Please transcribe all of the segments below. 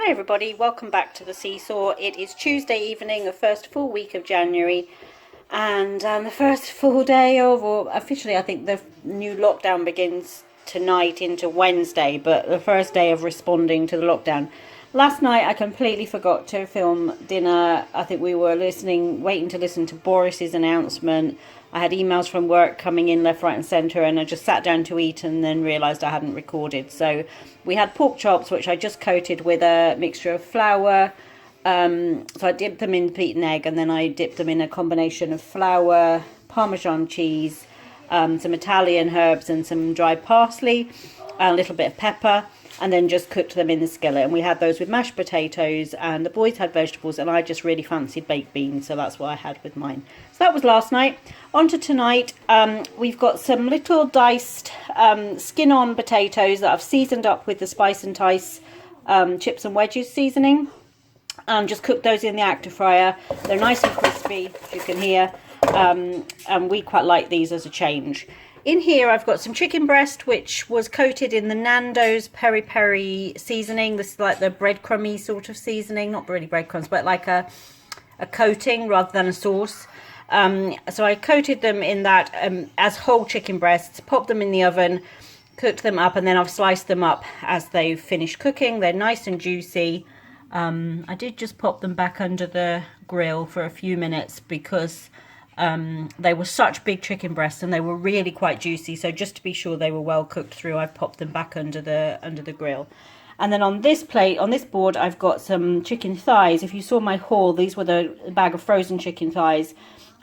Hi everybody, welcome back to the Seesaw. It is Tuesday evening, the first full week of January, and the first full day of, or officially I think the new lockdown begins tonight into Wednesday, but the first day of responding to the lockdown. Last night I completely forgot to film dinner. I think we were waiting to listen to Boris's announcement. I had emails from work coming in left, right and centre, and I just sat down to eat and then realised I hadn't recorded. So we had pork chops, which I just coated with a mixture of flour. So I dipped them in beaten egg, and then I dipped them in a combination of flour, Parmesan cheese, some Italian herbs and some dried parsley, a little bit of pepper, and then just cooked them in the skillet. And we had those with mashed potatoes, and the boys had vegetables, and I just really fancied baked beans, so that's what I had with mine. So that was last night. On to tonight. We've got some little diced skin-on potatoes that I've seasoned up with the Spice and Tice chips and wedges seasoning. Just cooked those in the actor fryer. They're nice and crispy, as you can hear, and we quite like these as a change. In here I've got some chicken breast, which was coated in the Nando's peri peri seasoning. This is like the breadcrumby sort of seasoning, not really breadcrumbs, but like a coating rather than a sauce. So I coated them in that as whole chicken breasts, popped them in the oven, cooked them up, and then I've sliced them up as they've finished cooking. They're nice and juicy. I did just pop them back under the grill for a few minutes because they were such big chicken breasts and they were really quite juicy. So just to be sure they were well cooked through, I've popped them back under the grill. And then on this plate, on this board, I've got some chicken thighs. If you saw my haul, these were the bag of frozen chicken thighs.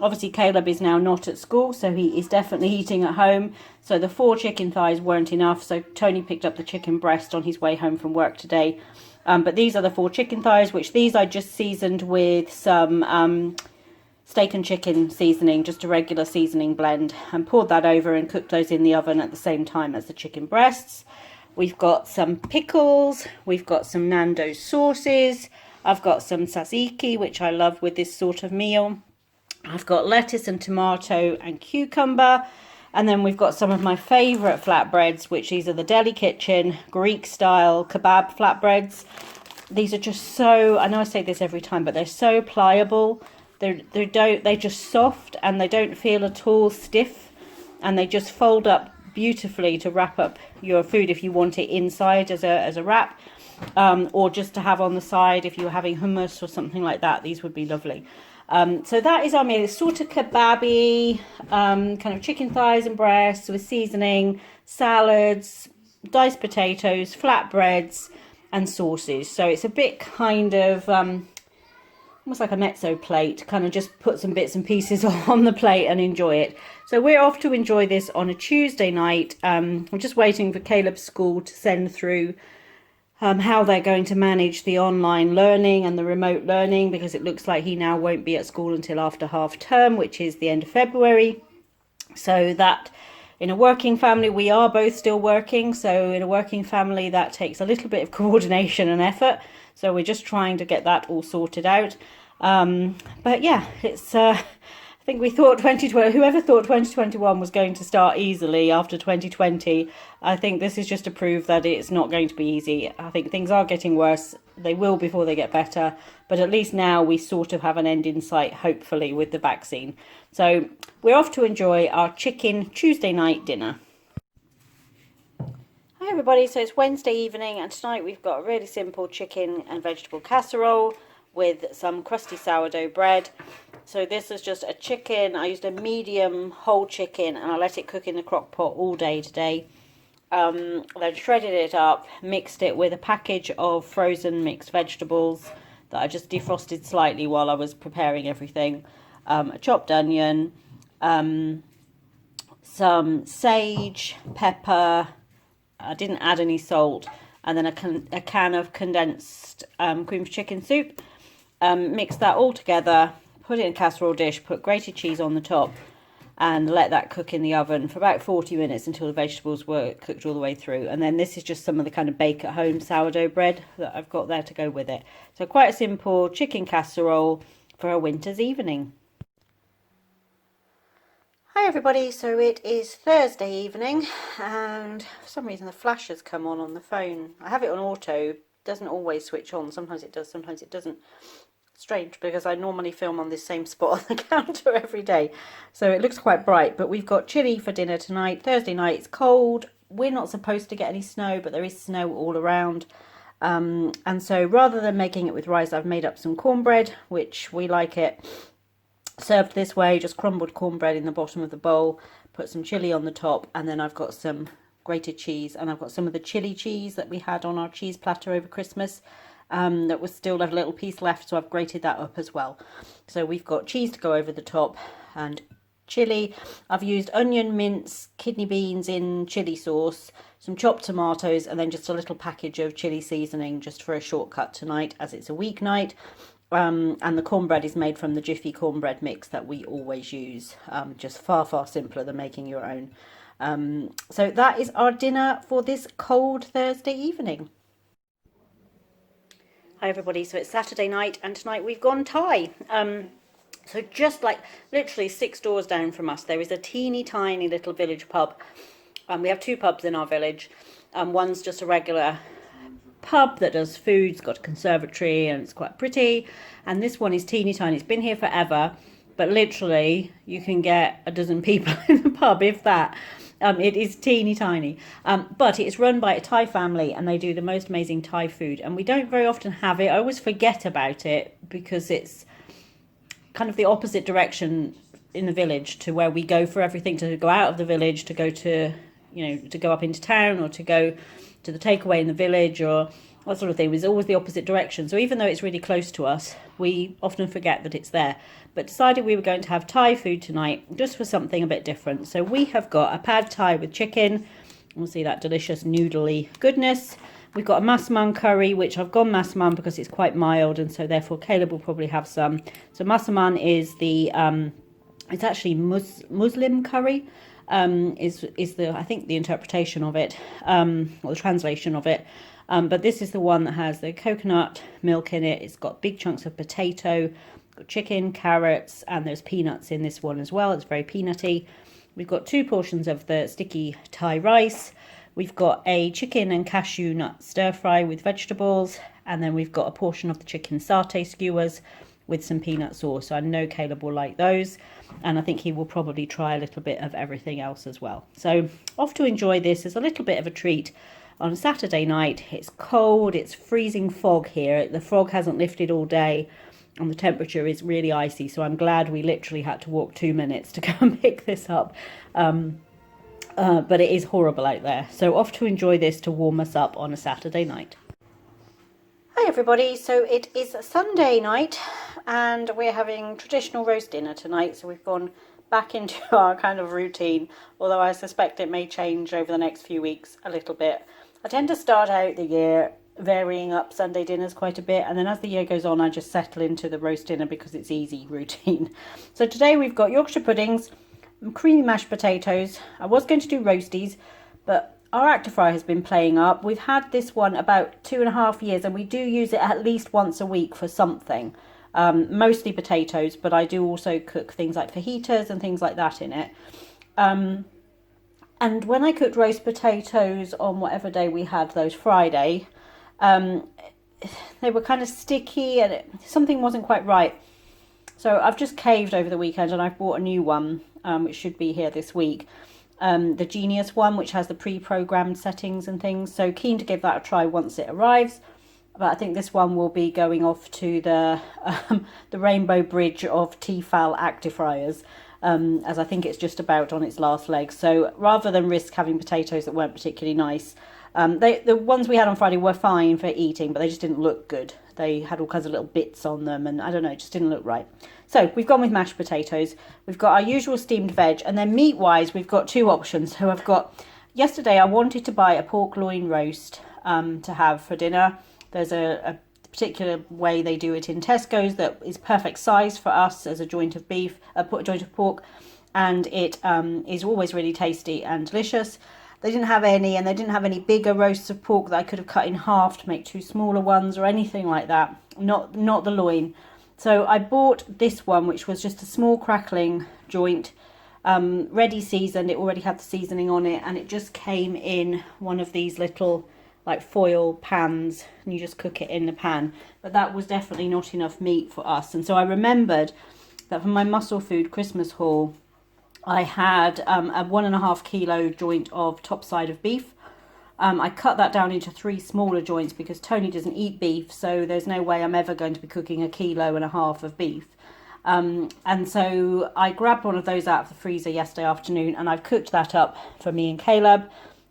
Obviously, Caleb is now not at school, so he is definitely eating at home. So the 4 chicken thighs weren't enough, so Tony picked up the chicken breast on his way home from work today. But these are the 4 chicken thighs, which these I just seasoned with some steak and chicken seasoning, just a regular seasoning blend, and poured that over and cooked those in the oven at the same time as the chicken breasts. We've got some pickles, we've got some Nando's sauces, I've got some tzatziki, which I love with this sort of meal. I've got lettuce and tomato and cucumber, and then we've got some of my favourite flatbreads, which these are the Deli Kitchen Greek style kebab flatbreads. These are just so, I know I say this every time, but they're so pliable. They're just soft, and they don't feel at all stiff, and they just fold up beautifully to wrap up your food if you want it inside as a wrap, or just to have on the side if you're having hummus or something like that. These would be lovely. So that is our meal. It's sort of kebabby, kind of chicken thighs and breasts with seasoning, salads, diced potatoes, flatbreads, and sauces. So it's a bit kind of almost like a mezzo plate, kind of just put some bits and pieces on the plate and enjoy it. So we're off to enjoy this on a Tuesday night. I'm just waiting for Caleb's school to send through how they're going to manage the online learning and the remote learning, because it looks like he now won't be at school until after half term, which is the end of February. So that in a working family, we are both still working. So in a working family, that takes a little bit of coordination and effort. So we're just trying to get that all sorted out. But yeah, it's I think we thought 2020, whoever thought 2021 was going to start easily after 2020, I think this is just to prove that it's not going to be easy. I think things are getting worse. They will before they get better. But at least now we sort of have an end in sight, hopefully, with the vaccine. So we're off to enjoy our chicken Tuesday night dinner. Hi everybody, so it's Wednesday evening, and tonight we've got a really simple chicken and vegetable casserole with some crusty sourdough bread. So this is just a chicken. I used a medium whole chicken and I let it cook in the crock pot all day today. Then shredded it up, mixed it with a package of frozen mixed vegetables that I just defrosted slightly while I was preparing everything. A chopped onion, some sage, pepper. I didn't add any salt, and then a can of condensed cream of chicken soup. Mix that all together, put it in a casserole dish, put grated cheese on the top, and let that cook in the oven for about 40 minutes until the vegetables were cooked all the way through. And then this is just some of the kind of bake at home sourdough bread that I've got there to go with it. So quite a simple chicken casserole for a winter's evening. Hi everybody, so it is Thursday evening, and for some reason the flash has come on the phone. I have it on auto doesn't always switch on. Sometimes it does, sometimes it doesn't. Strange, because I normally film on this same spot on the counter every day, so it looks quite bright. But we've got chili for dinner tonight. Thursday night, it's cold. We're not supposed to get any snow, but there is snow all around. And so rather than making it with rice, I've made up some cornbread, which we like it served this way, just crumbled cornbread in the bottom of the bowl, put some chili on the top, and then I've got some grated cheese, and I've got some of the chili cheese that we had on our cheese platter over Christmas. That was still a little piece left, so I've grated that up as well. So we've got cheese to go over the top and chili. I've used onion, mince, kidney beans in chili sauce, some chopped tomatoes, and then just a little package of chili seasoning just for a shortcut tonight, as it's a weeknight. And the cornbread is made from the Jiffy cornbread mix that we always use, just far simpler than making your own. So that is our dinner for this cold Thursday evening. Hi everybody, so it's Saturday night and tonight we've gone Thai. So just like literally 6 doors down from us, there is a teeny tiny little village pub. We have 2 pubs in our village. One's just a regular pub that does food, it's got a conservatory and it's quite pretty. And this one is teeny tiny, it's been here forever, but literally you can get a dozen people in the pub, if that. It is teeny tiny, but it's run by a Thai family and they do the most amazing Thai food, and we don't very often have it. I always forget about it because it's kind of the opposite direction in the village to where we go for everything, to go out of the village, to go to, you know, to go up into town or to go to the takeaway in the village or that sort of thing. It's always the opposite direction. So even though it's really close to us, we often forget that it's there. But decided we were going to have Thai food tonight, just for something a bit different. So we have got a pad Thai with chicken. We'll see that delicious noodly goodness. We've got a massaman curry, which I've gone massaman because it's quite mild, and so therefore Caleb will probably have some. So massaman is the it's actually Muslim curry. Is the, I think, the interpretation of it, or the translation of it. But this is the one that has the coconut milk in it. It's got big chunks of potato, got chicken, carrots, and there's peanuts in this one as well. It's very peanutty. We've got 2 portions of the sticky Thai rice. We've got a chicken and cashew nut stir fry with vegetables, and then we've got a portion of the chicken satay skewers with some peanut sauce. So I know Caleb will like those, and I think he will probably try a little bit of everything else as well. So off to enjoy this as a little bit of a treat on a Saturday night. It's cold, it's freezing fog here. The fog hasn't lifted all day and the temperature is really icy, so I'm glad we literally had to walk 2 minutes to go and pick this up. But it is horrible out there. So off to enjoy this to warm us up on a Saturday night. Hi everybody, so it is Sunday night and we're having traditional roast dinner tonight. So we've gone back into our kind of routine, although I suspect it may change over the next few weeks a little bit. I tend to start out the year varying up Sunday dinners quite a bit, and then as the year goes on I just settle into the roast dinner because it's easy routine. So today we've got Yorkshire puddings, creamy mashed potatoes. I was going to do roasties, but our Actifryer has been playing up. We've had this one about 2.5 years and we do use it at least once a week for something. Mostly potatoes, but I do also cook things like fajitas and things like that in it. And when I cooked roast potatoes on whatever day we had those, Friday, they were kind of sticky and something wasn't quite right. So I've just caved over the weekend and I've bought a new one, which should be here this week. The Genius one, which has the pre-programmed settings and things. So keen to give that a try once it arrives. But I think this one will be going off to the Rainbow Bridge of Tefal Actifryers, as I think it's just about on its last legs. So rather than risk having potatoes that weren't particularly nice, the ones we had on Friday were fine for eating, but they just didn't look good. They had all kinds of little bits on them and I don't know, it just didn't look right. So we've gone with mashed potatoes. We've got our usual steamed veg, and then meat-wise we've got 2 options. So I've got, yesterday I wanted to buy a pork loin roast to have for dinner. There's a particular way they do it in Tesco's that is perfect size for us as a joint of beef, a joint of pork, and it is always really tasty and delicious. They didn't have any, and they didn't have any bigger roasts of pork that I could have cut in half to make 2 smaller ones or anything like that. Not the loin. So I bought this one, which was just a small crackling joint, ready seasoned. It already had the seasoning on it, and it just came in one of these little like foil pans and you just cook it in the pan. But that was definitely not enough meat for us. And so I remembered that for my muscle food Christmas haul, I had a 1.5 kilo joint of top side of beef. I cut that down into 3 smaller joints because Tony doesn't eat beef, so there's no way I'm ever going to be cooking 1.5 kilos of beef. And so I grabbed one of those out of the freezer yesterday afternoon, and I've cooked that up for me and Caleb.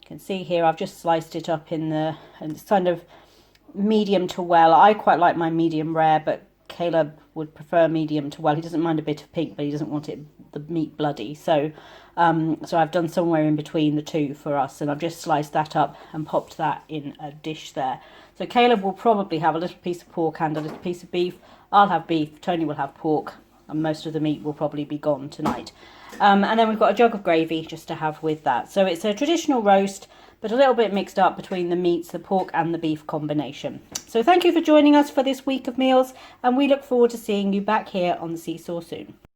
You can see here I've just sliced it up and it's kind of medium to well. I quite like my medium rare, but Caleb would prefer medium to well. He doesn't mind a bit of pink, but he doesn't want the meat bloody. So I've done somewhere in between the two for us, and I've just sliced that up and popped that in a dish there. So Caleb will probably have a little piece of pork and a little piece of beef. I'll have beef, Tony will have pork, and most of the meat will probably be gone tonight. And then we've got a jug of gravy just to have with that. So it's a traditional roast, but a little bit mixed up between the meats, the pork and the beef combination. So thank you for joining us for this week of meals, and we look forward to seeing you back here on the SeeSaw soon.